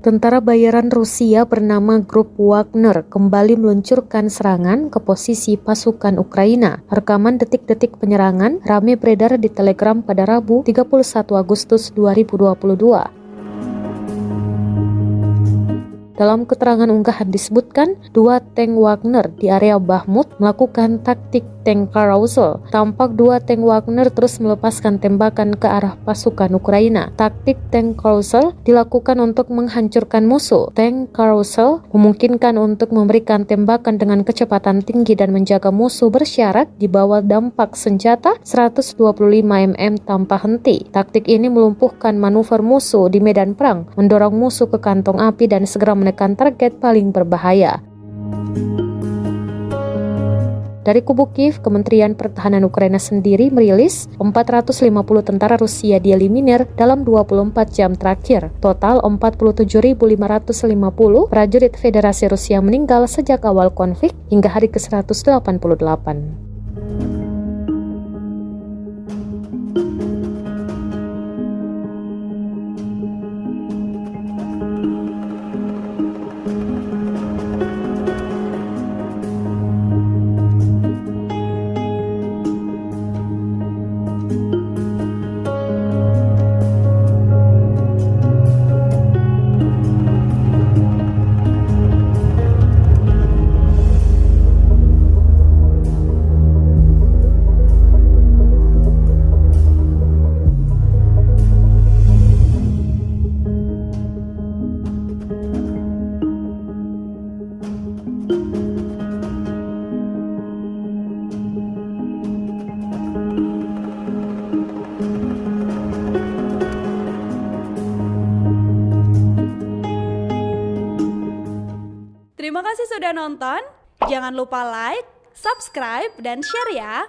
Tentara bayaran Rusia bernama Grup Wagner kembali meluncurkan serangan ke posisi pasukan Ukraina. Rekaman detik-detik penyerangan ramai beredar di Telegram pada Rabu 31 Agustus 2022. Dalam keterangan unggahan disebutkan, 2 tank Wagner di area Bakhmut melakukan taktik tank carousel. Tampak 2 tank Wagner terus melepaskan tembakan ke arah pasukan Ukraina. Taktik tank carousel dilakukan untuk menghancurkan musuh. Tank carousel memungkinkan untuk memberikan tembakan dengan kecepatan tinggi dan menjaga musuh bersyarat di bawah dampak senjata 125 mm tanpa henti. Taktik ini melumpuhkan manuver musuh di medan perang, mendorong musuh ke kantong api dan segera menekan target paling berbahaya. Dari kubu Kiev, Kementerian Pertahanan Ukraina sendiri merilis 450 tentara Rusia dieliminir dalam 24 jam terakhir. Total 47.550 prajurit Federasi Rusia meninggal sejak awal konflik hingga hari ke-188. Terima kasih sudah nonton. Jangan lupa like, subscribe, dan share ya.